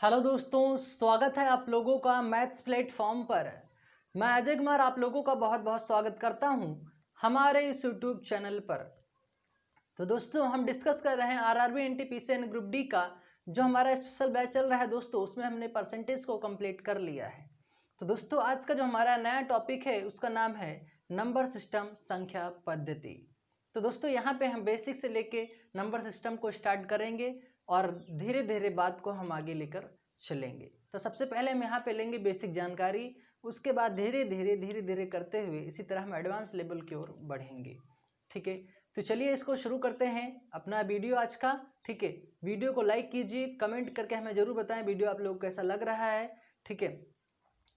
Hello दोस्तों, स्वागत है आप लोगों का मैथ्स प्लेटफॉर्म पर। मैं अजय कुमार आप लोगों का बहुत बहुत स्वागत करता हूं हमारे इस यूट्यूब चैनल पर। तो दोस्तों, हम डिस्कस कर रहे हैं RRB NTPC and group D का जो हमारा स्पेशल बैच चल रहा है दोस्तों, उसमें हमने परसेंटेज को कंप्लीट कर लिया है। तो दोस्तों, आज का जो हमारा नया टॉपिक है उसका नाम है नंबर सिस्टम संख्या पद्धति। तो दोस्तों, यहाँ पे हम बेसिक से लेके नंबर सिस्टम को स्टार्ट करेंगे और धीरे धीरे बात को हम आगे लेकर चलेंगे। तो सबसे पहले हम यहाँ पे लेंगे बेसिक जानकारी, उसके बाद धीरे धीरे करते हुए इसी तरह हम एडवांस लेवल की ओर बढ़ेंगे। ठीक है, तो चलिए इसको शुरू करते हैं अपना वीडियो आज का। ठीक है, वीडियो को लाइक कीजिए, कमेंट करके हमें ज़रूर बताएं वीडियो आप लोगों को कैसा लग रहा है। ठीक है,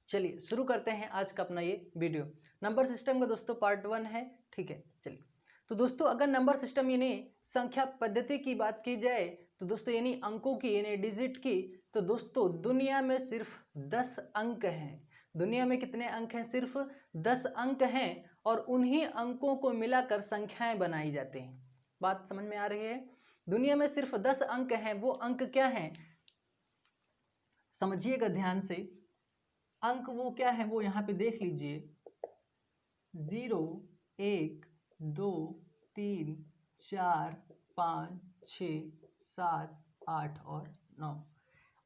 चलिए शुरू करते हैं आज का अपना ये वीडियो। नंबर सिस्टम का दोस्तों पार्ट 1 है। ठीक है, चलिए। तो दोस्तों, अगर नंबर सिस्टम यानी संख्या पद्धति की बात की जाए तो दोस्तों यानी अंकों की यानी डिजिट की, तो दोस्तों दुनिया में सिर्फ 10 अंक हैं। दुनिया में कितने अंक हैं? सिर्फ 10 अंक हैं और उन्हीं अंकों को मिलाकर संख्याएं बनाई जाती हैं। बात समझ में आ रही है? दुनिया में सिर्फ 10 अंक हैं। वो अंक क्या हैं? समझिएगा ध्यान से। अंक वो क्या है वो यहाँ पे देख लीजिए। 0, 1, 2, 3, 4, 5, 6, 7, 8 और 9।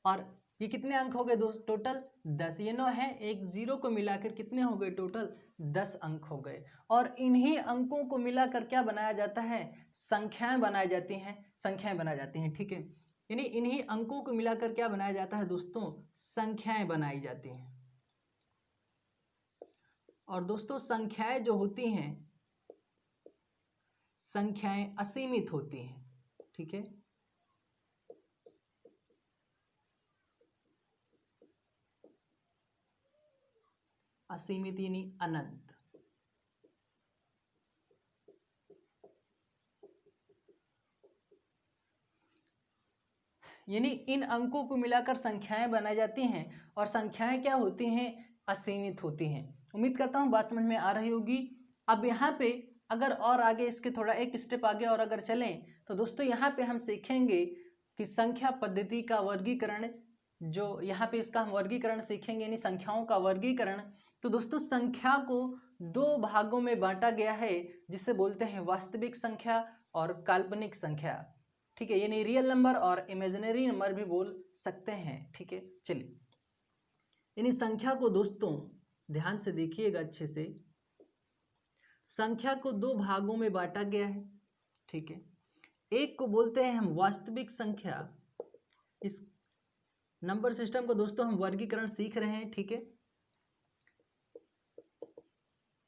और ये कितने अंक हो गए दोस्त? टोटल 10। ये 9 है, एक 0 को मिलाकर कितने हो गए? टोटल 10 अंक हो गए। और इन्हीं अंकों को मिलाकर क्या बनाया जाता है? संख्याएं बनाई जाती हैं। संख्याएं बनाई जाती हैं। ठीक है, यानी इन्हीं अंकों को मिलाकर क्या बनाया जाता है दोस्तों? संख्याएं बनाई जाती हैं। और दोस्तों संख्याएं जो होती हैं, संख्याएं असीमित होती हैं। ठीक है, असीमित यानी अनंत। यानी इन अंकों को मिलाकर संख्याएं बनाई जाती हैं और संख्याएं क्या होती हैं? असीमित होती हैं। उम्मीद करता हूं बात समझ में आ रही होगी। अब यहाँ पे अगर और आगे इसके थोड़ा एक स्टेप आगे और अगर चलें तो दोस्तों यहाँ पे हम सीखेंगे कि संख्या पद्धति का वर्गीकरण, जो यहाँ पे इसका हम वर्गीकरण सीखेंगे यानी संख्याओं का वर्गीकरण। तो दोस्तों संख्या को 2 भागों में बांटा गया है जिसे बोलते हैं वास्तविक संख्या और काल्पनिक संख्या। ठीक है, यानी रियल नंबर और इमेजिनरी नंबर भी बोल सकते हैं। ठीक है, चलिए। यानी संख्या को दोस्तों ध्यान से देखिएगा अच्छे से। संख्या को 2 भागों में बांटा गया है। ठीक है, एक को बोलते हैं हम वास्तविक संख्या। इस नंबर सिस्टम को दोस्तों हम वर्गीकरण सीख रहे हैं। ठीक है,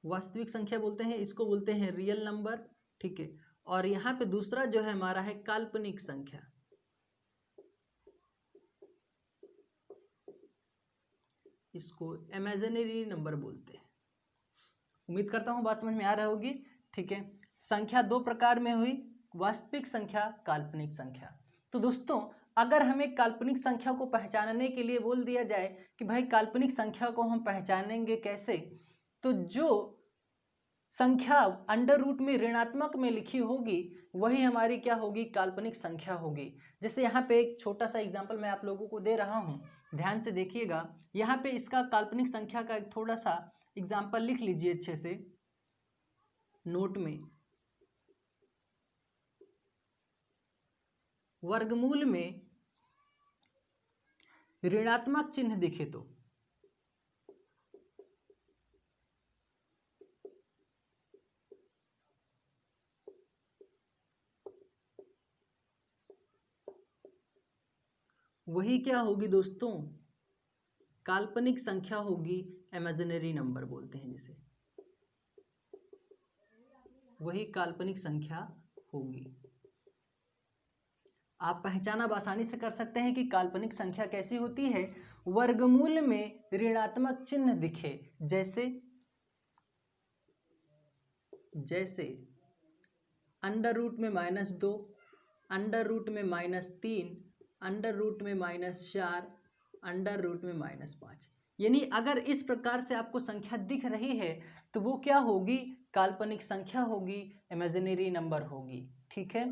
वास्तविक संख्या बोलते हैं, इसको बोलते हैं रियल नंबर। ठीक है, और यहाँ पे दूसरा जो है हमारा है काल्पनिक संख्या। इसको इमेजिनरी नंबर बोलते हैं। उम्मीद करता हूँ बात समझ में आ रही होगी। ठीक है, संख्या 2 प्रकार में हुई, वास्तविक संख्या, काल्पनिक संख्या। तो दोस्तों अगर हमें काल्पनिक संख्या को पहचानने के लिए बोल दिया जाए कि भाई काल्पनिक संख्या को हम पहचानेंगे कैसे, तो जो संख्या अंडर रूट में ऋणात्मक में लिखी होगी वही हमारी क्या होगी? काल्पनिक संख्या होगी। जैसे यहाँ पे एक छोटा सा एग्जांपल मैं आप लोगों को दे रहा हूँ, ध्यान से देखिएगा। यहाँ पे इसका काल्पनिक संख्या का एक थोड़ा सा एग्जाम्पल लिख लीजिए अच्छे से नोट में। वर्गमूल में ऋणात्मक चिन्ह दिखे तो वही क्या होगी दोस्तों? काल्पनिक संख्या होगी, इमेजिनरी नंबर बोलते हैं जिसे, वही काल्पनिक संख्या होगी। आप पहचान अब आसानी से कर सकते हैं कि काल्पनिक संख्या कैसी होती है। वर्गमूल में ऋणात्मक चिन्ह दिखे, जैसे अंडर रूट में -2, अंडर रूट में -3, अंडर रूट में -4, अंडर रूट में -5। यानी अगर इस प्रकार से आपको संख्या दिख रही है तो वो क्या होगी? काल्पनिक संख्या होगी, इमेजिनरी नंबर होगी। ठीक है,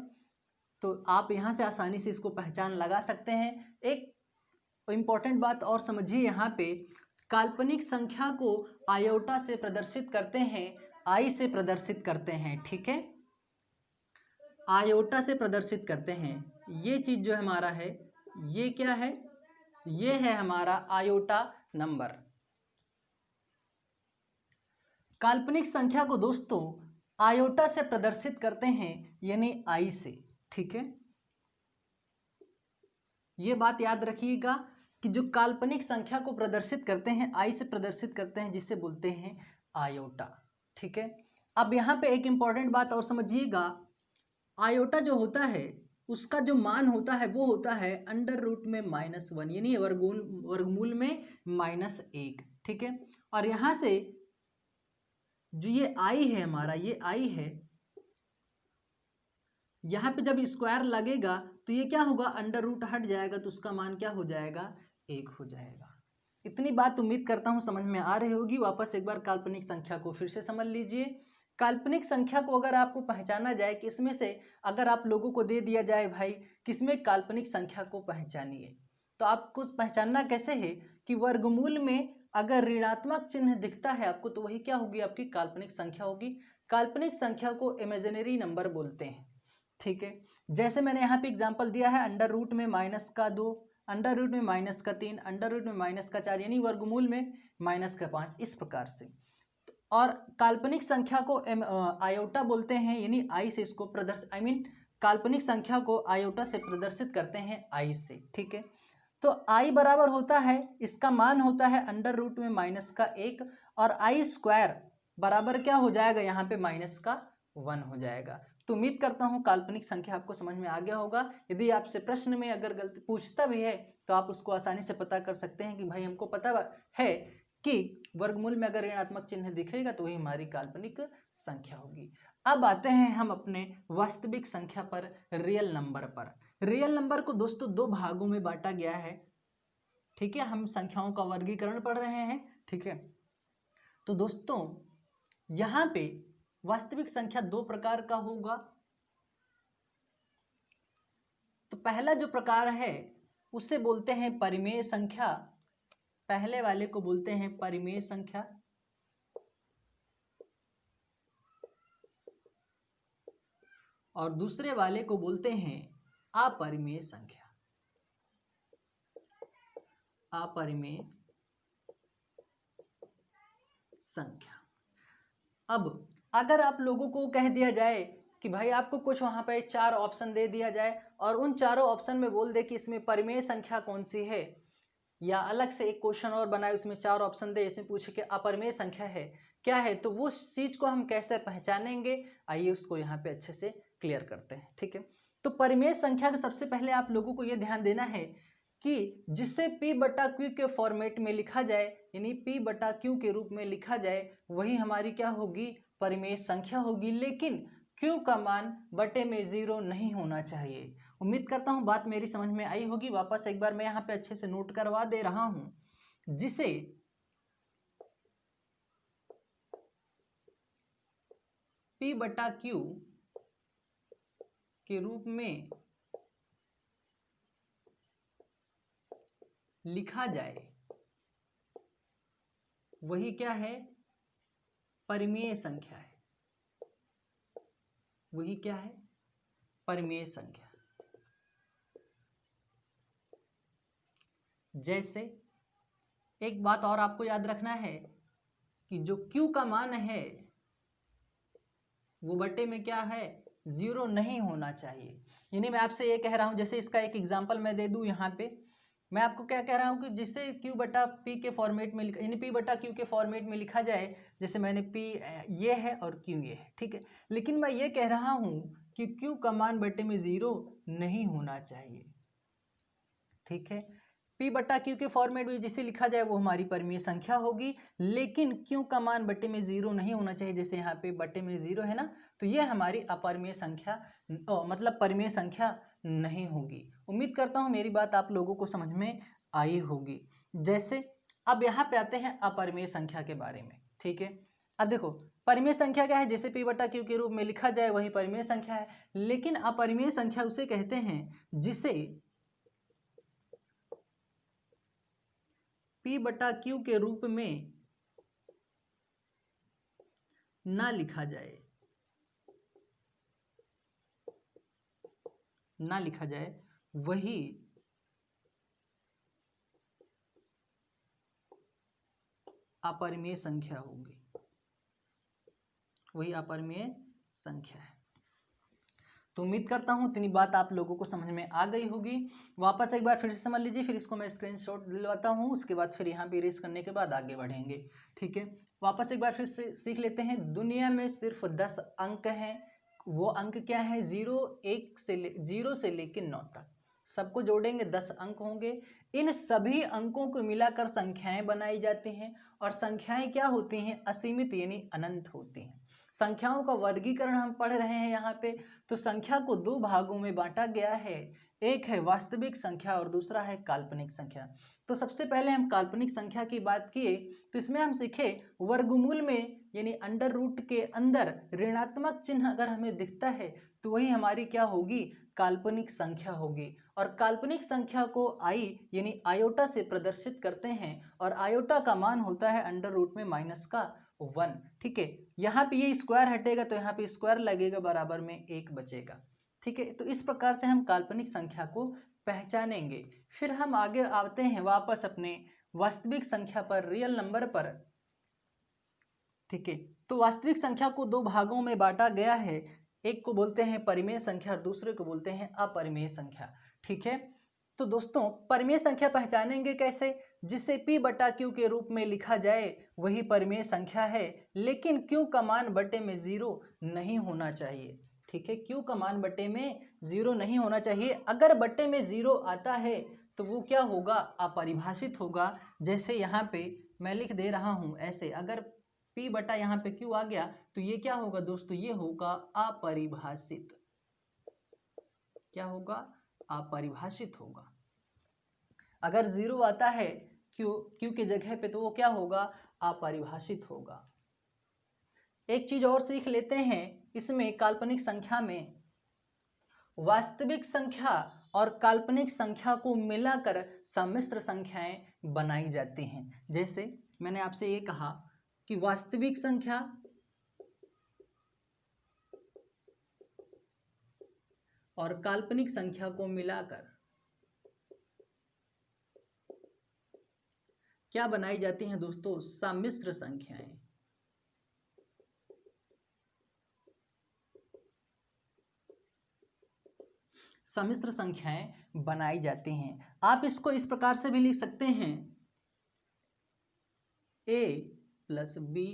तो आप यहाँ से आसानी से इसको पहचान लगा सकते हैं। एक इंपॉर्टेंट बात और समझिए, यहाँ पे काल्पनिक संख्या को आयोटा से प्रदर्शित करते हैं, आई से प्रदर्शित करते हैं, ठीक है, आयोटा से प्रदर्शित करते हैं। ये चीज जो हमारा है, ये क्या है, ये है हमारा आयोटा नंबर। काल्पनिक संख्या को दोस्तों आयोटा से प्रदर्शित करते हैं, यानी आई से, ठीक है। ये बात याद रखिएगा कि जो काल्पनिक संख्या को प्रदर्शित करते हैं, आई से प्रदर्शित करते हैं, जिसे बोलते हैं आयोटा, ठीक है। अब यहाँ पे एक इंपॉर्टेंट बात और समझिएगा, आयोटा जो होता है उसका जो मान होता है वो होता है अंडर रूट में -1, यानी वर्गमूल में -1, ठीक है। और यहाँ से जो ये आई है हमारा, ये आई है, यहाँ पे जब स्क्वायर लगेगा तो ये क्या होगा, अंडर रूट हट जाएगा तो उसका मान क्या हो जाएगा, 1 हो जाएगा। इतनी बात उम्मीद करता हूँ समझ में आ रही होगी। वापस एक बार काल्पनिक संख्या को फिर से समझ लीजिए। काल्पनिक संख्या को अगर आपको पहचाना जाए कि इसमें से अगर आप लोगों को दे दिया जाए भाई किसमें काल्पनिक संख्या को पहचानिए, तो आपको पहचानना कैसे है कि वर्गमूल में अगर ऋणात्मक चिन्ह दिखता है आपको तो वही क्या होगी, आपकी काल्पनिक संख्या होगी। काल्पनिक संख्या को इमेजिनरी नंबर बोलते हैं, ठीक है। जैसे मैंने यहाँ पे एग्जांपल दिया है, अंडर रूट में -2, अंडर रूट में -3, अंडर रूट में -4, यानी वर्गमूल में -5, इस प्रकार से। और काल्पनिक संख्या को आयोटा बोलते हैं, यानी आई से इसको काल्पनिक संख्या को आयोटा से प्रदर्शित करते हैं, आई से, ठीक है। तो आई बराबर होता है, इसका मान होता है अंडर रूट में -1, और आई स्क्वायर बराबर क्या हो जाएगा, यहाँ पे -1 हो जाएगा। तो उम्मीद करता हूँ काल्पनिक संख्या आपको समझ में आ गया होगा। यदि आपसे प्रश्न में अगर गलती पूछता भी है तो आप उसको आसानी से पता कर सकते हैं कि भाई हमको पता है कि वर्गमूल में अगर ऋणात्मक चिन्ह दिखेगा तो वही हमारी काल्पनिक संख्या होगी। अब आते हैं हम अपने वास्तविक संख्या पर, रियल नंबर पर। रियल नंबर को दोस्तों 2 भागों में बांटा गया है, ठीक है। हम संख्याओं का वर्गीकरण पढ़ रहे हैं, ठीक है। तो दोस्तों यहाँ पे वास्तविक संख्या 2 प्रकार का होगा। तो पहला जो प्रकार है उसे बोलते हैं परिमेय संख्या, पहले वाले को बोलते हैं परिमेय संख्या, और दूसरे वाले को बोलते हैं अपरिमेय संख्या, अपरिमेय संख्या। अब अगर आप लोगों को कह दिया जाए कि भाई आपको कुछ वहां पे 4 ऑप्शन दे दिया जाए और उन चारों ऑप्शन में बोल दे कि इसमें परिमेय संख्या कौन सी है, या अलग से एक क्वेश्चन और बनाए उसमें 4 ऑप्शन दे, इसमें पूछे कि अपरिमेय संख्या है क्या है, तो वो चीज को हम कैसे पहचानेंगे, आइए उसको यहाँ पे अच्छे से क्लियर करते हैं, ठीक है। तो परिमेय संख्या को सबसे पहले आप लोगों को यह ध्यान देना है कि जिसे P/Q के फॉर्मेट में लिखा जाए, यानी P/Q के रूप में लिखा जाए, वही हमारी क्या होगी, परिमेय संख्या होगी। लेकिन Q का मान बटे में 0 नहीं होना चाहिए। उम्मीद करता हूँ बात मेरी समझ में आई होगी। वापस एक बार मैं यहाँ पे अच्छे से नोट करवा दे रहा हूँ, जिसे P/Q के रूप में लिखा जाए वही क्या है, परिमेय संख्या है। वही क्या है, परिमेय संख्या। जैसे एक बात और आपको याद रखना है कि जो Q का मान है वो बटे में क्या है, 0 नहीं होना चाहिए। यानी मैं आपसे ये कह रहा हूं, जैसे इसका एक एग्जांपल मैं दे दूं, यहाँ पे मैं आपको क्या कह रहा हूं कि जिससे Q/P के फॉर्मेट में यानी P/Q के फॉर्मेट में लिखा जाए, जैसे मैंने P ये है और Q ये है, ठीक है। लेकिन मैं ये कह रहा हूं कि Q का मान बटे में 0 नहीं होना चाहिए, ठीक है। P/Q के फॉर्मेट में जिसे लिखा जाए वो हमारी परिमेय संख्या होगी, लेकिन Q का मान बटे में 0 नहीं होना चाहिए। जैसे यहाँ पे बटे में 0 है ना, तो ये हमारी अपरिमेय संख्या मतलब परिमेय संख्या नहीं होगी। उम्मीद करता हूँ मेरी बात आप लोगों को समझ में आई होगी। जैसे अब यहाँ पे आते हैं अपरिमेय संख्या के बारे में, ठीक है। अब देखो परिमेय संख्या क्या है, जैसे P/Q के रूप में लिखा जाए वही परिमेय संख्या है। लेकिन अपरिमेय संख्या उसे कहते हैं जिसे P बटा Q के रूप में ना लिखा जाए, ना लिखा जाए, वही अपरिमेय संख्या होगी, वही अपरिमेय संख्या है। तो उम्मीद करता हूँ इतनी बात आप लोगों को समझ में आ गई होगी। वापस एक बार फिर से समझ लीजिए, फिर इसको मैं स्क्रीनशॉट दिलवाता हूँ, उसके बाद फिर यहाँ पे इरेज करने के बाद आगे बढ़ेंगे। ठीक है, वापस एक बार फिर से सीख लेते हैं। दुनिया में सिर्फ 10 अंक हैं। वो अंक क्या है? 0 से लेकर 9 तक, सबको जोड़ेंगे 10 अंक होंगे। इन सभी अंकों को मिलाकर संख्याएं बनाई जाती हैं, और संख्याएं क्या होती हैं? असीमित यानी अनंत होती हैं। संख्याओं का वर्गीकरण हम पढ़ रहे हैं यहाँ पे। तो संख्या को दो भागों में बांटा गया है, एक है वास्तविक संख्या और दूसरा है काल्पनिक संख्या। तो सबसे पहले हम काल्पनिक संख्या की बात किए, तो इसमें हम सीखे वर्गमूल में यानी अंडर रूट के अंदर ऋणात्मक चिन्ह अगर हमें दिखता है तो वही हमारी क्या होगी? काल्पनिक संख्या होगी। और काल्पनिक संख्या को आई यानी आयोटा से प्रदर्शित करते हैं, और आयोटा का मान होता है अंडर रूट में -1। ठीक है, यहाँ पे ये स्क्वायर हटेगा तो यहाँ पे स्क्वायर लगेगा, बराबर में 1 बचेगा। ठीक है, तो इस प्रकार से हम काल्पनिक संख्या को पहचानेंगे। फिर हम आगे आते हैं वापस अपने वास्तविक संख्या पर, रियल नंबर पर। ठीक है, तो वास्तविक संख्या को दो भागों में बांटा गया है, एक को बोलते हैं परिमेय संख्या और दूसरे को बोलते हैं अपरिमेय संख्या। ठीक है, तो दोस्तों परिमेय संख्या पहचानेंगे कैसे? जिसे P बटा Q के रूप में लिखा जाए वही परिमेय संख्या है, लेकिन Q का मान बटे में 0 नहीं होना चाहिए। ठीक है, Q का मान बटे में 0 नहीं होना चाहिए। अगर बटे में 0 आता है तो वो क्या होगा? अपरिभाषित होगा। जैसे यहाँ पे मैं लिख दे रहा हूँ ऐसे, अगर P बटा यहाँ पे Q आ गया तो ये क्या होगा दोस्तों? ये होगा अपरिभाषित। क्या होगा? अपरिभाषित होगा। अगर 0 आता है Q के जगह पे तो वो क्या होगा? अपरिभाषित होगा। एक चीज और सीख लेते हैं इसमें, काल्पनिक संख्या में वास्तविक संख्या और काल्पनिक संख्या को मिलाकर सम्मिश्र संख्याएं बनाई जाती हैं। जैसे मैंने आपसे ये कहा कि वास्तविक संख्या और काल्पनिक संख्या को मिलाकर क्या बनाई जाती हैं दोस्तों? सम्मिश्र संख्याएं। सम्मिश्र संख्याएं बनाई जाती हैं। आप इसको इस प्रकार से भी लिख सकते हैं, a + bi।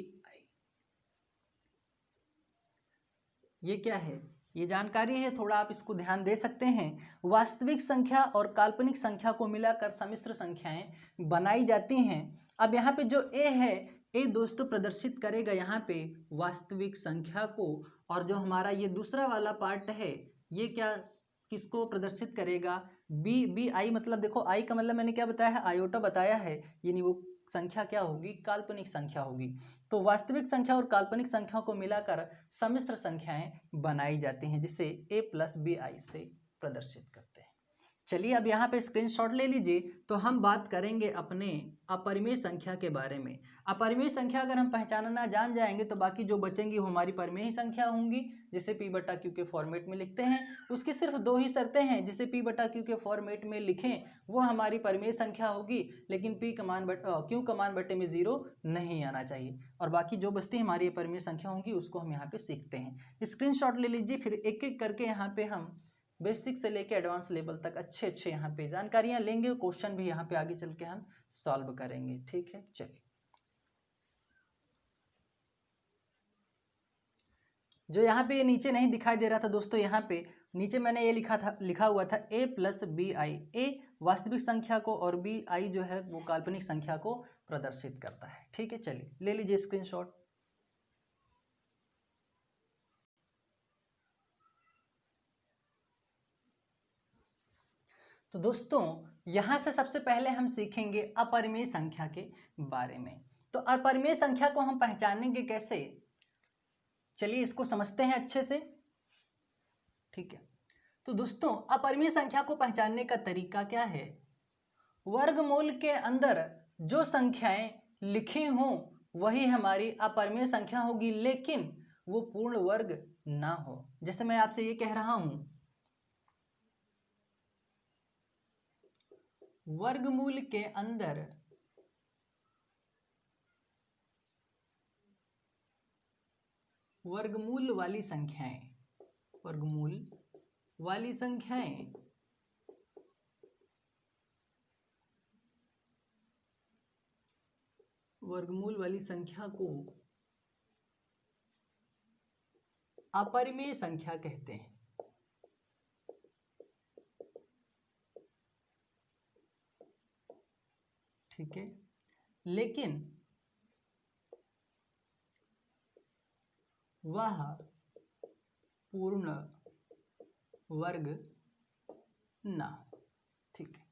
ये क्या है? ये जानकारी है, थोड़ा आप इसको ध्यान दे सकते हैं। वास्तविक संख्या और काल्पनिक संख्या को मिलाकर सम्मिश्र संख्याएं बनाई जाती हैं। अब यहाँ पे जो a है, a दोस्तों प्रदर्शित करेगा यहाँ पे वास्तविक संख्या को, और जो हमारा ये दूसरा वाला पार्ट है ये क्या किसको प्रदर्शित करेगा? बी आई, मतलब देखो आई का मतलब मैंने क्या बताया है? आयोटा बताया है, यानी वो संख्या क्या होगी? काल्पनिक संख्या होगी। तो वास्तविक संख्या और काल्पनिक संख्या को मिलाकर सम्मिश्र संख्याएं बनाई जाती हैं, जिसे a + bi से प्रदर्शित करते हैं। चलिए अब यहाँ पे स्क्रीनशॉट ले लीजिए। तो हम बात करेंगे अपने अपरिमेय संख्या के बारे में। अपरिमेय संख्या अगर हम पहचानना जान जाएंगे तो बाकी जो बचेंगी वो हमारी परिमेय संख्या होंगी, जिसे P बटा Q के फॉर्मेट में लिखते हैं। उसकी सिर्फ दो ही शर्तें हैं, जिसे P बटा Q के फॉर्मेट में लिखें वो हमारी परिमेय संख्या होगी, लेकिन Q का मान बटे में 0 नहीं आना चाहिए, और बाकी जो बचती हमारी परिमेय संख्या होंगी उसको हम यहाँ पे सीखते हैं। स्क्रीनशॉट ले लीजिए, फिर एक एक करके यहाँ पे हम बेसिक से लेके एडवांस लेवल तक अच्छे अच्छे यहाँ पे जानकारियाँ लेंगे, क्वेश्चन भी यहाँ पे आगे चल के हम सॉल्व करेंगे। ठीक है, चलिए जो यहाँ पे ये नीचे नहीं दिखाई दे रहा था दोस्तों, यहाँ पे नीचे मैंने ये लिखा हुआ था a + bi। a वास्तविक संख्या को और bi जो है वो काल्पनिक संख्या को प्रदर्शित करता है। ठीक है, चलिए ले लीजिए स्क्रीनशॉट। तो दोस्तों यहाँ से सबसे पहले हम सीखेंगे अपरिमेय संख्या के बारे में। तो अपरिमेय संख्या को हम पहचानेंगे कैसे? चलिए इसको समझते हैं अच्छे से। ठीक है, तो दोस्तों अपरिमेय संख्या को पहचानने का तरीका क्या है? वर्गमूल के अंदर जो संख्याएं लिखी हों वही हमारी अपरिमेय संख्या होगी, लेकिन वो पूर्ण वर्ग ना हो। जैसे मैं आपसे ये कह रहा हूं वर्गमूल के अंदर वर्गमूल वाली संख्याएं, वर्गमूल वाली संख्याएं वर्गमूल वाली संख्या को अपरिमेय संख्या कहते हैं। ठीक है, लेकिन वह पूर्ण वर्ग ना हो। ठीक है,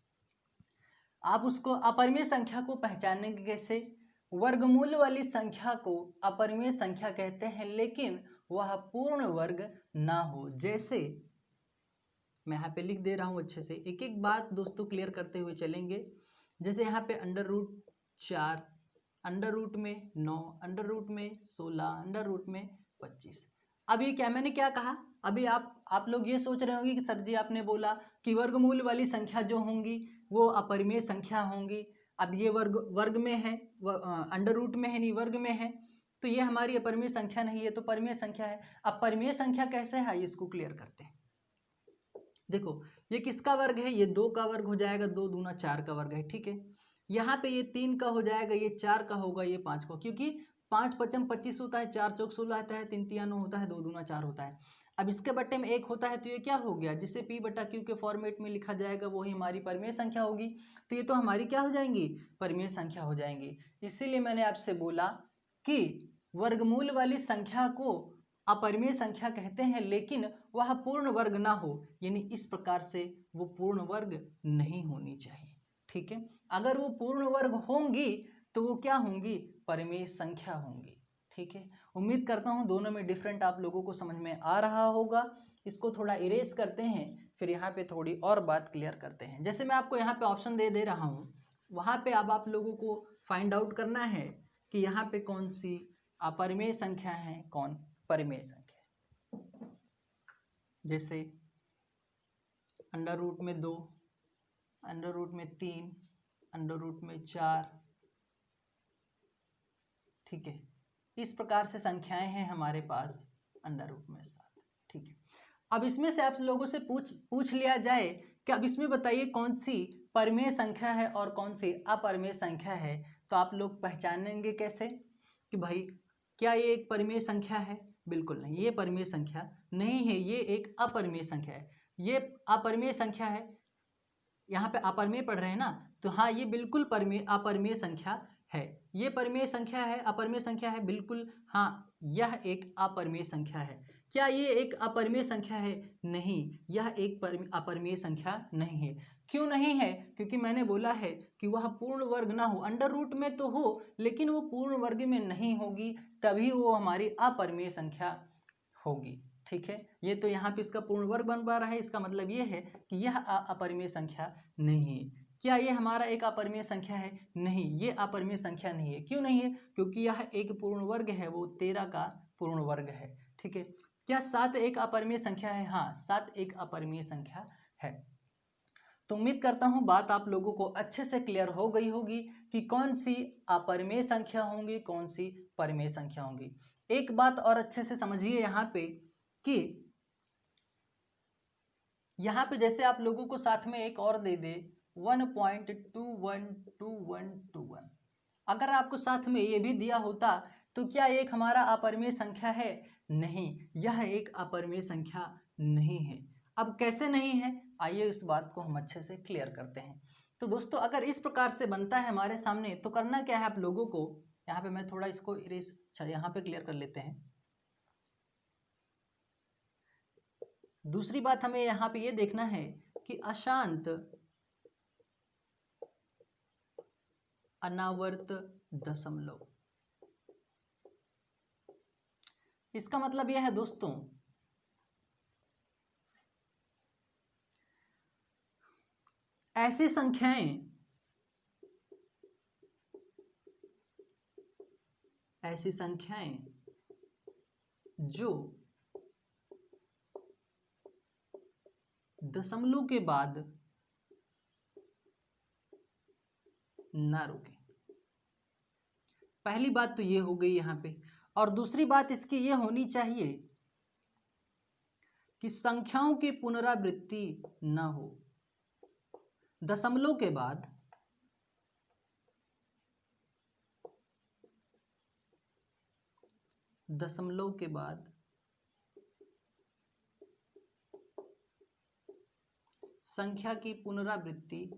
आप उसको अपरिमेय संख्या को पहचानेंगे कैसे? वर्गमूल वाली संख्या को अपरिमेय संख्या कहते हैं, लेकिन वह पूर्ण वर्ग ना हो। जैसे मैं यहाँ पे लिख दे रहा हूँ अच्छे से, एक एक बात दोस्तों क्लियर करते हुए चलेंगे। जैसे यहाँ पे √4, अंडर रूट में 9, अंडर रूट में 16, अंडर रूट में 25। अब ये क्या, मैंने क्या कहा? अभी आप लोग ये सोच रहे होंगे कि सर जी आपने बोला कि वर्गमूल वाली संख्या जो होंगी वो अपरिमेय संख्या होंगी। अब ये वर्ग में है, अंडर रूट में है, नहीं वर्ग में है, तो ये हमारी अपरिमेय संख्या नहीं है, तो परिमेय संख्या है। अब परिमेय संख्या कैसे है इसको क्लियर करते हैं। देखो ये किसका वर्ग है? ये 2 का वर्ग हो जाएगा, 2 दूना 4 का वर्ग है। ठीक है, यहाँ पे ये 3 का हो जाएगा, ये 4 का होगा, ये 5 का, क्योंकि 5 पचम 25 होता है, 4 चौक 16 आता है, 3 तिया 9 होता है, 2 दूना 4 होता है। अब इसके बट्टे में 1 होता है, तो ये क्या हो गया? जिसे P बटा Q के फॉर्मेट में लिखा जाएगा वही हमारी परिमेय संख्या होगी। तो ये तो हमारी क्या हो जाएंगी? परिमेय संख्या हो जाएंगी। इसीलिए मैंने आपसे बोला कि वर्गमूल वाली संख्या को अपरिमेय संख्या कहते हैं, लेकिन वह पूर्ण वर्ग ना हो, यानी इस प्रकार से वो पूर्ण वर्ग नहीं होनी चाहिए। ठीक है, अगर वो पूर्ण वर्ग होंगी तो वो क्या होंगी? परिमेय संख्या होंगी। ठीक है, उम्मीद करता हूँ दोनों में डिफरेंट आप लोगों को समझ में आ रहा होगा। इसको थोड़ा इरेज करते हैं, फिर यहाँ पे थोड़ी और बात क्लियर करते हैं। जैसे मैं आपको यहाँ पे ऑप्शन दे रहा हूँ, वहाँ पे अब आप लोगों को फाइंड आउट करना है कि यहाँ पे कौन सी अपरिमेय संख्या है, कौन परिमेय संख्या। जैसे अंडर रूट में 2, अंडर रूट में 3, अंडर रूट में 4। ठीक है, इस प्रकार से संख्याएं हैं हमारे पास, अंडर रूट में 7। ठीक है, अब इसमें से आप लोगों से पूछ लिया जाए कि अब इसमें बताइए कौन सी परिमेय संख्या है और कौन सी अपरिमेय संख्या है, तो आप लोग पहचानेंगे कैसे कि भाई क्या ये एक परिमेय संख्या है? बिल्कुल नहीं, ये परिमेय संख्या नहीं है, ये एक अपरिमेय संख्या है। ये अपरिमेय संख्या है, यहाँ पे अपरिमेय पढ़ रहे हैं ना, तो हाँ ये बिल्कुल अपरिमेय संख्या है। ये परिमेय संख्या है, अपरिमेय संख्या है? बिल्कुल हाँ, यह एक अपरिमेय संख्या है। क्या ये एक अपरिमेय संख्या है? नहीं, यह एक अपरिमेय संख्या नहीं है। क्यों नहीं है? क्योंकि मैंने बोला है कि वह पूर्ण वर्ग ना हो, अंडर रूट में तो हो लेकिन वो पूर्ण वर्ग में नहीं होगी, तभी वो हमारी अपरिमेय संख्या होगी। ठीक है, ये तो यहाँ पे इसका पूर्ण वर्ग बन पा रहा है, इसका मतलब ये है कि यह अपरिमेय संख्या नहीं है। क्या ये हमारा एक अपरिमेय संख्या है? नहीं, ये अपरिमेय संख्या नहीं है। क्यों नहीं है? क्योंकि यह एक पूर्ण वर्ग है, वो 13 का पूर्ण वर्ग है। ठीक है, क्या 7 एक अपरिमेय संख्या है? हाँ, 7 एक अपरिमेय संख्या है। तो उम्मीद करता हूँ बात आप लोगों को अच्छे से क्लियर हो गई होगी कि कौन सी अपरिमेय संख्या होंगी, कौन सी परिमेय संख्या होंगी। एक बात और अच्छे से समझिए यहाँ पे कि यहाँ पे जैसे आप लोगों को साथ में एक और दे दे 1.212121, अगर आपको साथ में ये भी दिया होता तो क्या एक हमारा अपरिमेय संख्या है? नहीं, यह एक अपरिमेय संख्या नहीं है। अब कैसे नहीं है, आइए इस बात को हम अच्छे से क्लियर करते हैं। तो दोस्तों अगर इस प्रकार से बनता है हमारे सामने तो करना क्या है आप लोगों को, यहाँ पे मैं थोड़ा इसको इरेज, अच्छा यहाँ पे क्लियर कर लेते हैं। दूसरी बात हमें यहाँ पे ये देखना है कि अशांत अनावर्त दशमलव, इसका मतलब यह है दोस्तों ऐसी संख्याएं ऐसी संख्याएं जो दशमलव के बाद ना रुके। पहली बात तो ये हो गई यहाँ पे, और दूसरी बात इसकी ये होनी चाहिए कि संख्याओं की पुनरावृत्ति ना हो। दशमलव के बाद संख्या की पुनरावृत्ति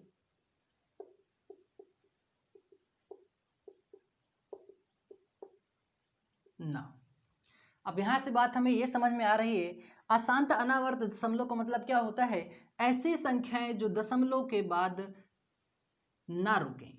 ना। अब यहां से बात हमें यह समझ में आ रही है, अशांत अनावर्त दशमलव का मतलब क्या होता है? ऐसी संख्याएं जो दशमलव के बाद ना रुकें।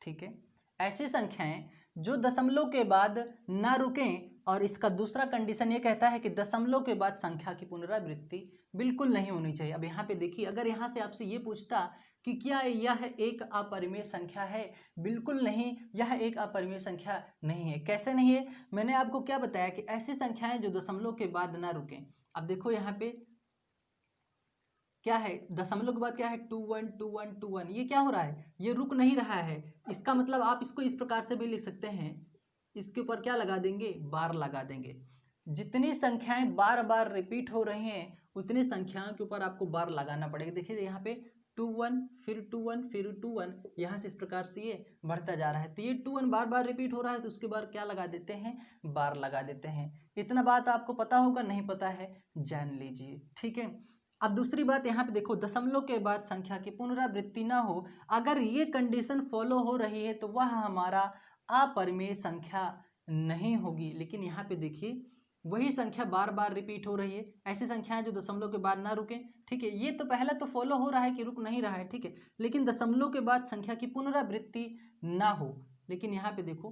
ठीक है, ऐसी संख्याएं जो दशमलव के बाद ना रुकें, और इसका दूसरा कंडीशन ये कहता है कि दशमलव के बाद संख्या की पुनरावृत्ति बिल्कुल नहीं होनी चाहिए। अब यहाँ पे देखिए, अगर यहाँ से आपसे ये पूछता कि क्या यह एक अपरिमेय संख्या है? बिल्कुल नहीं, यह एक अपरिमेय संख्या नहीं है। कैसे नहीं है? मैंने आपको क्या बताया कि ऐसी संख्याएं जो दशमलव के बाद ना रुकें। अब देखो यहाँ पे क्या है, दशमलव के बाद क्या है, 2 1 2 1 2 1। ये क्या हो रहा है? ये रुक नहीं रहा है। इसका मतलब आप इसको इस प्रकार से भी लिख सकते हैं, इसके ऊपर क्या लगा देंगे, बार लगा देंगे। जितनी संख्याएं बार बार रिपीट हो रही हैं उतनी संख्याओं के ऊपर आपको बार लगाना पड़ेगा। देखिए यहाँ पे 2 1 फिर 2 1 फिर 2 1, यहाँ से इस प्रकार से ये बढ़ता जा रहा है। तो ये 2 1 बार बार रिपीट हो रहा है, तो उसके बाद क्या लगा देते हैं, बार लगा देते हैं। इतना बात आपको पता होगा, नहीं पता है जान लीजिए। ठीक है, अब दूसरी बात यहाँ पे देखो, दशमलव के बाद संख्या की पुनरावृत्ति ना हो, अगर ये कंडीशन फॉलो हो रही है तो वह हमारा अपरिमेय संख्या नहीं होगी। लेकिन यहाँ पे देखिए, वही संख्या बार बार रिपीट हो रही है, ऐसी संख्याएं जो दशमलव के बाद ना रुके। ठीक है, ये तो पहला तो फॉलो हो रहा है कि रुक नहीं रहा है। ठीक है, लेकिन दशमलव के बाद संख्या की पुनरावृत्ति ना हो, लेकिन यहाँ पे देखो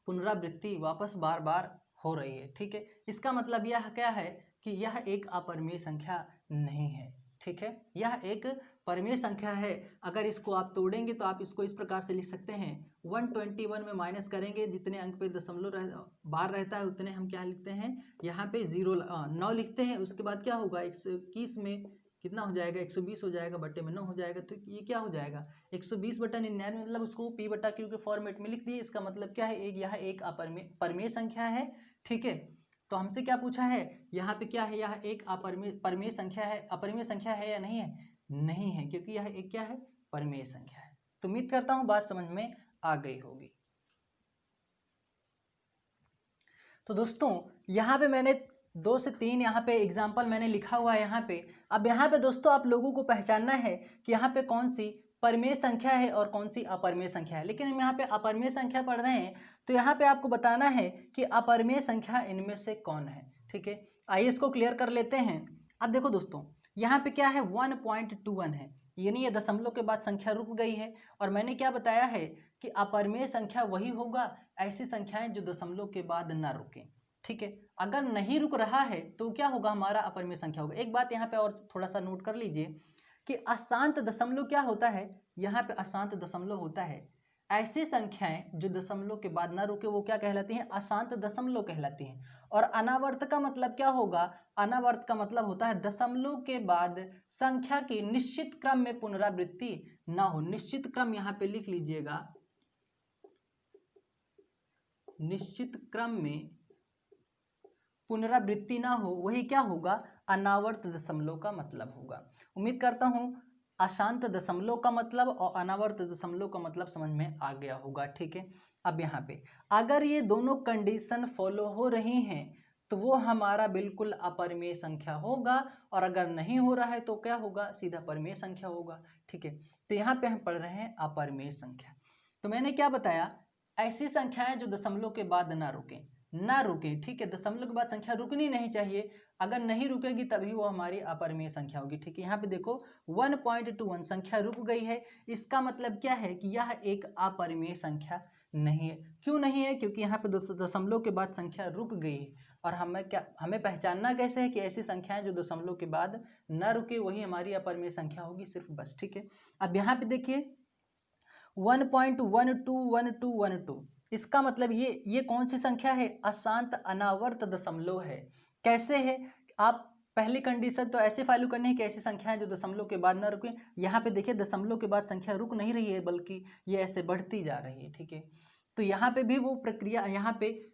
पुनरावृत्ति वापस बार बार हो रही है। ठीक है, इसका मतलब यह क्या है कि यह एक अपरिमेय संख्या नहीं है। ठीक है, यह एक परिमेय संख्या है। अगर इसको आप तोड़ेंगे तो आप इसको इस प्रकार से लिख सकते हैं, 121 में माइनस करेंगे, जितने अंक पे दशमलव बार रहता है उतने हम क्या लिखते हैं, यहाँ पे 9 लिखते हैं। उसके बाद क्या होगा, 121 में कितना हो जाएगा, 120 हो जाएगा, बट्टे में 9 हो जाएगा। तो ये क्या हो जाएगा, 120/99, मतलब उसको p/q के फॉर्मेट में लिख दिए। इसका मतलब क्या है, यह एक परिमेय संख्या है। ठीक है, तो हमसे क्या पूछा है, यहाँ पे क्या है, यह एक परिमेय संख्या है। अपरिमेय संख्या है या नहीं है? नहीं है, क्योंकि यह एक क्या है, परिमेय संख्या है। तो उम्मीद करता हूं बात समझ में आ गई होगी। तो दोस्तों यहाँ पे मैंने 2 से 3 यहाँ पे एग्जाम्पल मैंने लिखा हुआ है यहाँ पे। अब यहाँ पे दोस्तों आप लोगों को पहचानना है कि यहाँ पे कौन सी परिमेय संख्या है और कौन सी अपरिमेय संख्या है। लेकिन हम यहाँ पे अपरिमेय संख्या पढ़ रहे हैं, तो यहाँ पे आपको बताना है कि अपरिमेय संख्या इनमें से कौन है। ठीक है, आइए इसको क्लियर कर लेते हैं। अब देखो दोस्तों, यहाँ पे क्या है, 1.21 है, यानी ये दशमलव के बाद संख्या रुक गई है। और मैंने क्या बताया है कि अपरिमेय संख्या वही होगा, ऐसी संख्याएं जो दशमलव के बाद ना रुकें। ठीक है, अगर नहीं रुक रहा है तो क्या होगा, हमारा अपरिमेय संख्या होगा। एक बात यहाँ पे और थोड़ा सा नोट कर लीजिए कि अशांत दशमलव क्या होता है, यहाँ पे अशांत दशमलव होता है ऐसी संख्याएं जो दशमलव के बाद ना रुके, वो क्या कहलाती हैं, अशांत दशमलव कहलाती हैं। और अनावर्त का मतलब क्या होगा, अनावर्त का मतलब होता है दशमलव के बाद संख्या की निश्चित क्रम में पुनरावृत्ति ना हो। निश्चित क्रम यहाँ पे लिख लीजिएगा, निश्चित क्रम में पुनरावृत्ति ना हो, वही क्या होगा, अनावर्त दशमलव का मतलब होगा। उम्मीद करता हूं अशांत दशमलव का मतलब और अनावर्त दशमलव का मतलब समझ में आ गया होगा। ठीक है, अब यहाँ पे अगर ये दोनों कंडीशन फॉलो हो रही हैं तो वो हमारा बिल्कुल अपरिमेय संख्या होगा, और अगर नहीं हो रहा है तो क्या होगा, सीधा परिमेय संख्या होगा। ठीक है, तो यहाँ पे हम पढ़ रहे हैं अपरिमेय संख्या। तो मैंने क्या बताया, ऐसी संख्याएं जो दशमलव के बाद ना रुके, ना रुके। ठीक है, दशमलव के बाद संख्या रुकनी नहीं चाहिए, अगर नहीं रुकेगी तभी वो हमारी अपरिमेय संख्या होगी। ठीक है, यहाँ पे देखो 1.21 संख्या रुक गई है, इसका मतलब क्या है कि यह एक अपरिमेय संख्या नहीं है। क्यों नहीं है, क्योंकि यहाँ पे दशमलव के बाद संख्या रुक गई है। और हमें पहचानना कैसे है कि ऐसी संख्याएं जो दशमलव के बाद न रुके वही हमारी अपरिमेय संख्या होगी, सिर्फ बस। ठीक है, अब यहाँ पे देखिए 1.121212, इसका मतलब ये कौन सी संख्या है? अशांत अनावर्त दशमलव है। कैसे है? आप पहली कंडीशन तो ऐसे फॉलो करनी है कि ऐसी संख्याएं जो दशमलव के बाद ना रुके। यहाँ पे देखिए दशमलव के बाद संख्या रुक नहीं रही है, बल्कि ये ऐसे बढ़ती जा रही है, ठीक है। तो यहाँ पे भी वो प्रक्रिया यहाँ पे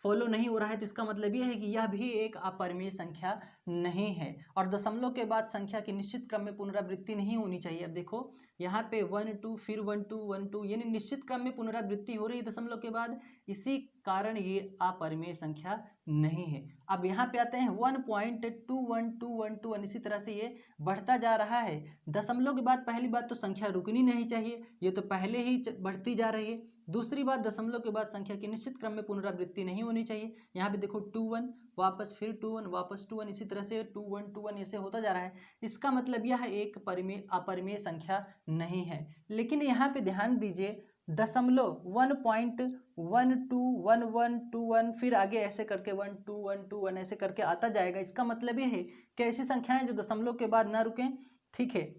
फॉलो नहीं हो रहा है, तो इसका मतलब ये है कि यह भी एक अपरिमेय संख्या नहीं है। और दशमलव के बाद संख्या की निश्चित क्रम में पुनरावृत्ति नहीं होनी चाहिए। अब देखो यहाँ पे 1 2 फिर 1 2 1 2 यानी निश्चित क्रम में पुनरावृत्ति हो रही है दशमलव के बाद, इसी कारण ये अपरिमेय संख्या नहीं है। अब यहाँ पे आते हैं 1.21212, इसी तरह से ये बढ़ता जा रहा है। दशमलव के बाद पहली बात तो संख्या रुकनी नहीं चाहिए, ये तो पहले ही बढ़ती जा रही है। दूसरी बात, दशमलव के बाद संख्या की निश्चित क्रम में पुनरावृत्ति नहीं होनी चाहिए। यहाँ पे देखो 2 1 वापस फिर 2 1 वापस 2 1, इसी तरह से 2 1 2 1 ऐसे होता जा रहा है। इसका मतलब यह एक अपरिमेय संख्या नहीं है। लेकिन यहाँ पे ध्यान दीजिए, दशमलव 1.121121 फिर आगे ऐसे करके 1 2 1 2 1 ऐसे करके आता जाएगा। इसका मतलब ये है कि ऐसी संख्याएं जो दशमलव के बाद ना रुकें, ठीक है।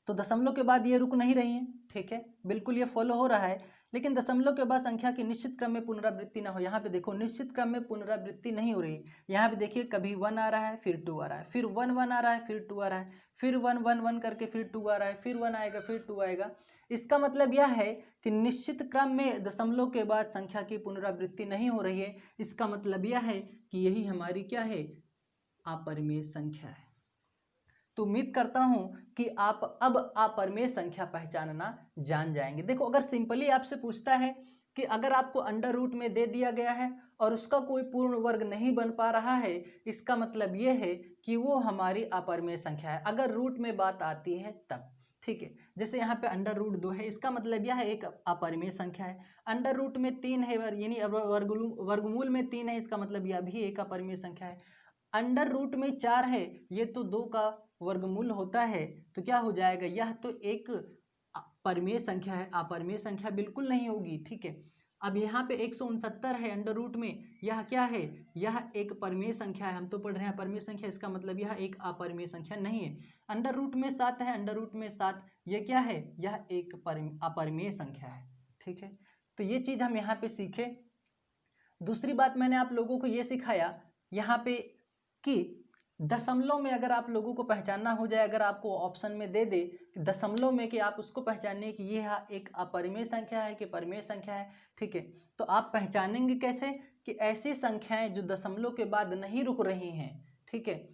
तो दशमलव के बाद ये रुक नहीं रही हैं, ठीक है, बिल्कुल ये फॉलो हो रहा है। लेकिन दशमलव के बाद संख्या की निश्चित क्रम में पुनरावृत्ति ना हो। यहाँ पे देखो निश्चित क्रम में पुनरावृत्ति नहीं हो रही। यहाँ पे देखिए कभी 1 आ रहा है, फिर 2 आ रहा है, फिर 1 1 आ रहा है, फिर 2 आ रहा है, फिर 1 1 1 करके फिर 2 आ रहा है, फिर 1 आएगा, फिर 2 आएगा। इसका मतलब यह है कि निश्चित क्रम में दशमलव के बाद संख्या की पुनरावृत्ति नहीं हो रही है। इसका मतलब यह है कि यही हमारी क्या है? अपरिमेय संख्या है। तो उम्मीद करता हूं कि आप अब अपरिमेय संख्या पहचानना जान जाएंगे। देखो अगर सिंपली आपसे पूछता है कि अगर आपको अंडर रूट में दे दिया गया है और उसका कोई पूर्ण वर्ग नहीं बन पा रहा है, इसका मतलब ये है कि वो हमारी अपरिमेय संख्या है। अगर रूट में बात आती है तब, ठीक है। जैसे यहाँ पे अंडर रूट 2 है, इसका मतलब यह एक अपरिमेय संख्या है। अंडर रूट में 3 है, यानी वर्गमूल में 3 है, इसका मतलब यह भी एक अपरिमेय संख्या है। अंडर रूट में 4 है, ये तो 2 का वर्गमूल होता है, तो क्या हो जाएगा? यह तो एक परिमेय संख्या है, अपरिमेय संख्या बिल्कुल नहीं होगी, ठीक है। अब यहाँ पे 169 है अंडर रूट में, यह क्या है? यह एक परिमेय संख्या है। हम तो पढ़ रहे हैं परिमेय संख्या, इसका मतलब यह एक अपरिमेय संख्या नहीं है। अंडर रूट में 7 है, अंडर रूट में 7, ये क्या है? यह एक अपरिमेय संख्या है, ठीक है। तो ये चीज़ हम यहाँ पे सीखे। दूसरी बात मैंने आप लोगों को ये सिखाया यहाँ पे कि दशमलव में अगर आप लोगों को पहचानना हो जाए, अगर आपको ऑप्शन में दे दे कि दशमलव में कि आप उसको पहचानिए कि ये एक अपरिमेय संख्या है कि परिमेय संख्या है, ठीक है। तो आप पहचानेंगे कैसे? कि ऐसी संख्याएं जो दशमलव के बाद नहीं रुक रही हैं, ठीक है,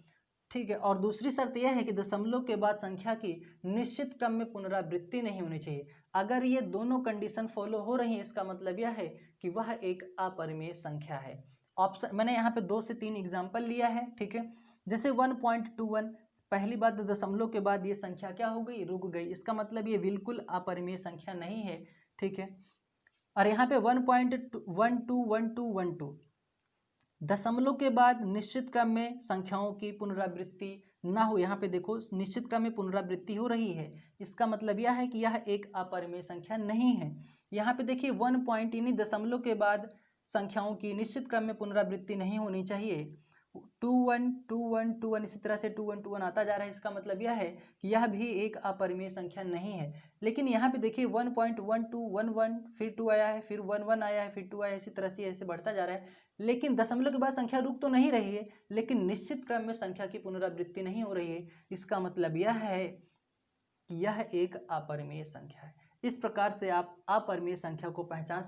ठीक है। और दूसरी शर्त यह है कि दशमलव के बाद संख्या की निश्चित क्रम में पुनरावृत्ति नहीं होनी चाहिए। अगर ये दोनों कंडीशन फॉलो हो रही हैं, इसका मतलब यह है कि वह एक अपरिमेय संख्या है। ऑप्शन मैंने यहाँ पे 2 से 3 एग्जाम्पल लिया है, ठीक है। जैसे 1.21, पहली बात तो दशमलव के बाद ये संख्या क्या हो गई? रुक गई। इसका मतलब ये बिल्कुल अपरिमेय संख्या नहीं है, ठीक है। और यहाँ पे 1.121212 दशमलव के बाद निश्चित क्रम में संख्याओं की पुनरावृत्ति ना हो। यहाँ पे देखो निश्चित क्रम में पुनरावृत्ति हो रही है, इसका मतलब यह है कि यह एक अपरिमेय संख्या नहीं है। यहाँ पे देखिए 1 पॉइंट यानी दशमलव के बाद संख्याओं की निश्चित क्रम में पुनरावृत्ति नहीं होनी चाहिए। 2 1 2 1 2 1 इसी तरह से 2 1 2 1 आता जा रहा है। इसका मतलब यह है कि यह भी एक अपरिमेय संख्या नहीं है। लेकिन यहाँ पे देखिए 1.1211 फिर 2 आया है, फिर 1 1 आया है, फिर 2 आया है, इसी तरह से ऐसे बढ़ता जा रहा है। लेकिन दशमलव के बाद संख्या रुक तो नहीं रही है, लेकिन निश्चित क्रम में संख्या की पुनरावृत्ति नहीं हो रही है। इसका मतलब यह है कि यह एक अपरिमेय संख्या है। इस प्रकार से आप अपरिमेय संख्या को पहचान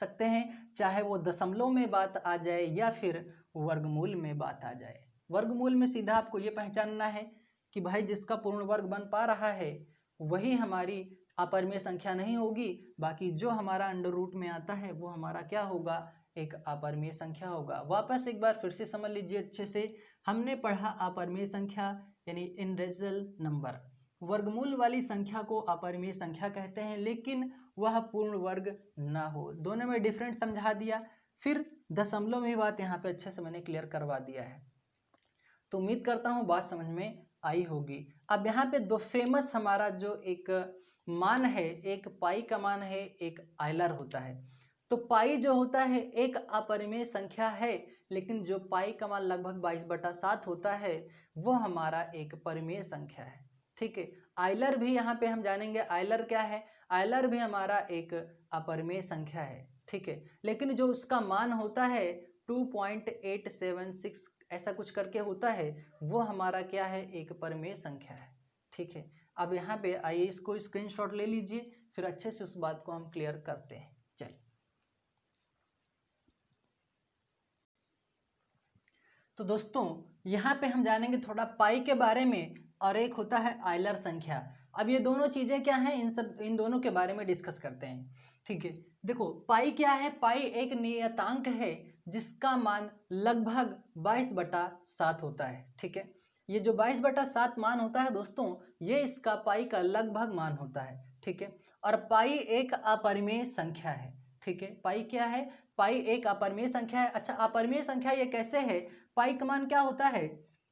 सकते हैं, चाहे वो दशमलव में बात आ जाए या फिर वर्गमूल में बात आ जाए। वर्गमूल में सीधा आपको ये पहचानना है कि भाई जिसका पूर्ण वर्ग बन पा रहा है वही हमारी अपरिमेय संख्या नहीं होगी, बाकी जो हमारा अंडर रूट में आता है वो हमारा क्या होगा? एक अपरिमेय संख्या होगा। वापस एक बार फिर से समझ लीजिए अच्छे से। हमने पढ़ा अपरिमेय संख्या यानी इनरेशनल नंबर। वर्गमूल वाली संख्या को अपरिमेय संख्या कहते हैं, लेकिन वह पूर्ण वर्ग ना हो। दोनों में डिफरेंस समझा दिया। फिर दशमलव में बात यहाँ पे अच्छे से मैंने क्लियर करवा दिया है। तो उम्मीद करता हूँ बात समझ में आई होगी। अब यहाँ पे दो फेमस हमारा जो एक मान है, एक पाई का मान है, एक आयलर होता है। तो पाई जो होता है एक अपरिमेय संख्या है, लेकिन जो पाई का मान लगभग 22/7 होता है वो हमारा एक परिमेय संख्या है, ठीक है। आयलर भी यहाँ पे हम जानेंगे। आयलर क्या है? आयलर भी हमारा एक अपरिमेय संख्या है, ठीक है। लेकिन जो उसका मान होता है 2.876 ऐसा कुछ करके होता है, वो हमारा क्या है, एक परिमेय संख्या है। ठीक है। अब यहाँ पे आइए इसको स्क्रीनशॉट ले लीजिए, फिर अच्छे से उस बात को हम क्लियर करते हैं। चलिए, तो दोस्तों यहाँ पे हम जानेंगे थोड़ा पाई के बारे में, और एक होता है आयलर संख्या। अब ये दोनों चीजें क्या हैं, इन दोनों के बारे में डिस्कस करते हैं। ठीक है। देखो पाई क्या है, पाई एक नियतांक है जिसका मान लगभग 22/7 होता है। ठीक है। ये जो 22/7 मान होता है दोस्तों, ये इसका पाई का लगभग मान होता है। ठीक है। और पाई एक अपरिमेय संख्या है। ठीक है। पाई क्या है, पाई एक अपरिमेय संख्या है। अच्छा, अपरिमेय संख्या ये कैसे है, पाई का मान क्या होता है,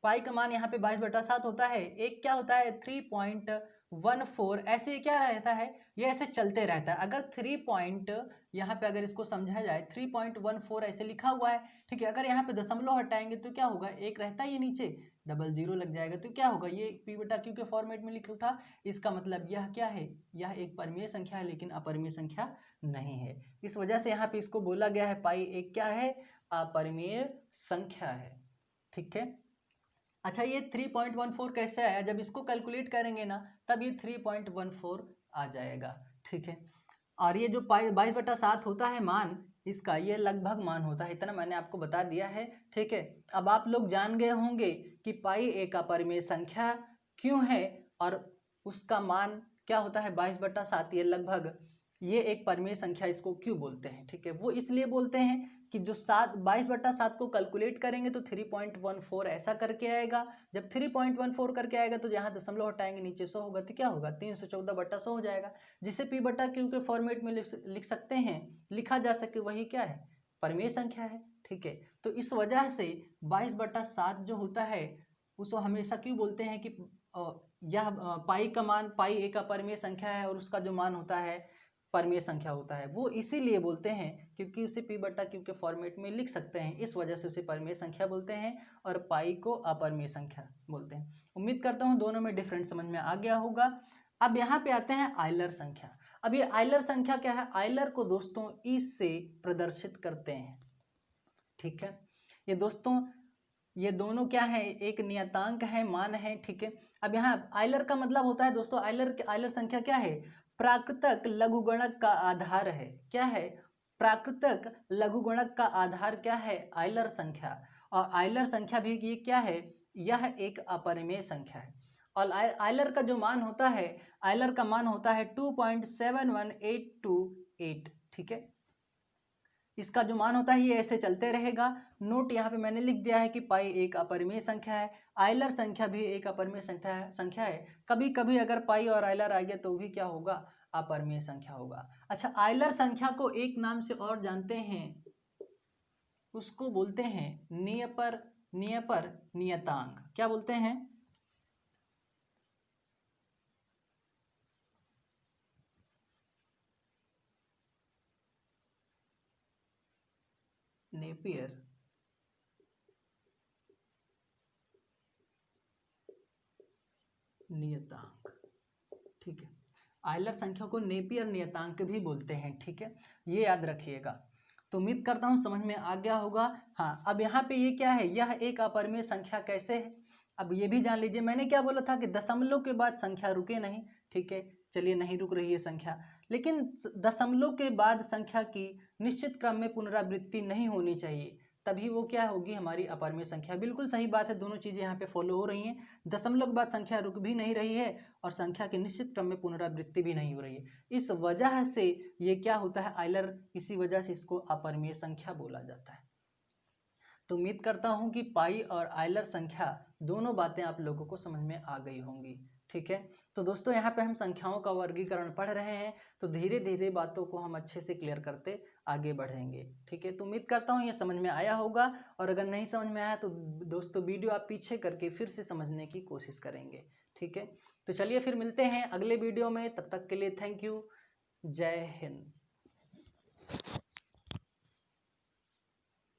पाई का मान यहाँ पे 22/7 होता है। एक क्या होता है 3.14, ऐसे क्या रहता है, ये ऐसे चलते रहता है। अगर 3 पॉइंट यहाँ पे अगर इसको समझा जाए 3.14 ऐसे लिखा हुआ है। ठीक है। अगर यहाँ पे दशमलव हटाएंगे तो क्या होगा, एक रहता है ये नीचे, डबल जीरो लग जाएगा, तो क्या होगा, ये p/q के फॉर्मेट में लिख उठा। इसका मतलब यह क्या है, यह एक परिमेय संख्या है, लेकिन अपरिमेय संख्या नहीं है। इस वजह से यहाँ पे इसको बोला गया है पाई एक क्या है, अपरिमेय संख्या है। ठीक है। अच्छा, ये 3.14 कैसे आया, जब इसको कैलकुलेट करेंगे ना तब ये 3.14 आ जाएगा। ठीक है। और ये जो 22/7 होता है मान इसका, ये लगभग मान होता है, इतना मैंने आपको बता दिया है। ठीक है। अब आप लोग जान गए होंगे कि पाई एक अपरिमेय संख्या क्यों है, और उसका मान क्या होता है 22/7, ये लगभग, ये एक परिमेय संख्या इसको क्यों बोलते हैं। ठीक है। वो इसलिए बोलते हैं कि जो 22/7 को कैलकुलेट करेंगे तो 3.14 ऐसा करके आएगा। जब 3.14 करके आएगा तो जहाँ दशमलव हटाएंगे नीचे 100 होगा, तो क्या होगा 314/100 हो जाएगा, जिसे p/q के फॉर्मेट में लिख सकते हैं, लिखा जा सके, वही क्या है, परिमेय संख्या है। ठीक है। तो इस वजह से 22/7 जो होता है उसको हमेशा क्यों बोलते हैं कि यह पाई का मान, पाई एक अपरिमेय संख्या है और उसका जो मान होता है परिमेय संख्या होता है, वो इसीलिए बोलते हैं क्योंकि उसे p/q के फॉर्मेट में लिख सकते हैं, इस वजह से उसे परिमेय संख्या बोलते हैं, और पाई को अपरिमेय संख्या बोलते हैं। उम्मीद करता हूँ दोनों में डिफरेंस समझ में आ गया होगा। अब यहाँ पे आते हैं आयलर संख्या। अब ये आयलर संख्या क्या है, आयलर को दोस्तों इस से प्रदर्शित करते हैं। ठीक है। ये दोस्तों, ये दोनों क्या है, एक नियतांक है, मान है। ठीक है। अब यहाँ आयलर का मतलब होता है दोस्तों, आयलर संख्या क्या है, प्राकृतक लघुगणक का आधार है। क्या है, प्राकृतक लघुगणक का आधार क्या है, आयलर संख्या। और आयलर संख्या भी ये क्या है, यह एक अपरिमेय संख्या है। और आयलर का जो मान होता है, आयलर का मान होता है 2.71828। ठीक है। इसका जो मान होता है ये ऐसे चलते रहेगा। नोट यहाँ पे मैंने लिख दिया है कि पाई एक अपरिमेय संख्या है, आयलर संख्या भी एक अपरिमेय संख्या है। कभी कभी अगर पाई और आयलर आ गया तो भी क्या होगा, अपरिमेय संख्या होगा। अच्छा, आयलर संख्या को एक नाम से और जानते हैं, उसको बोलते हैं नियपर नियतांक। क्या बोलते हैं, नेपियर नियतांक। ठीक है। आयलर संख्या को नेपियर नियतांक भी बोलते हैं। ठीक है, ये याद रखिएगा। तो उम्मीद करता हूँ समझ में आ गया होगा। हाँ, अब यहाँ पे ये क्या है, यह एक अपरिमेय संख्या कैसे है, अब ये भी जान लीजिए। मैंने क्या बोला था कि दशमलव के बाद संख्या रुके नहीं। ठीक है, चलिए नहीं रुक रही है संख्या, लेकिन दशमलव के बाद संख्या की निश्चित क्रम में पुनरावृत्ति नहीं होनी चाहिए, तभी वो क्या होगी, हमारी अपरिमेय संख्या। बिल्कुल सही बात है, दोनों चीज़ें यहाँ पे फॉलो हो रही हैं। दशमलव के बाद संख्या रुक भी नहीं रही है और संख्या की निश्चित क्रम में पुनरावृत्ति भी नहीं हो रही है। इस वजह से ये क्या होता है, आयलर, इसी वजह से इसको अपरिमेय संख्या बोला जाता है। तो उम्मीद करता हूँ कि पाई और आयलर संख्या दोनों बातें आप लोगों को समझ में आ गई होंगी। ठीक है। तो दोस्तों यहाँ पे हम संख्याओं का वर्गीकरण पढ़ रहे हैं, तो धीरे धीरे बातों को हम अच्छे से क्लियर करते आगे बढ़ेंगे। ठीक है। तो उम्मीद करता हूँ ये समझ में आया होगा, और अगर नहीं समझ में आया तो दोस्तों वीडियो आप पीछे करके फिर से समझने की कोशिश करेंगे। ठीक है। तो चलिए फिर मिलते हैं अगले वीडियो में, तब तक के लिए थैंक यू, जय हिंद।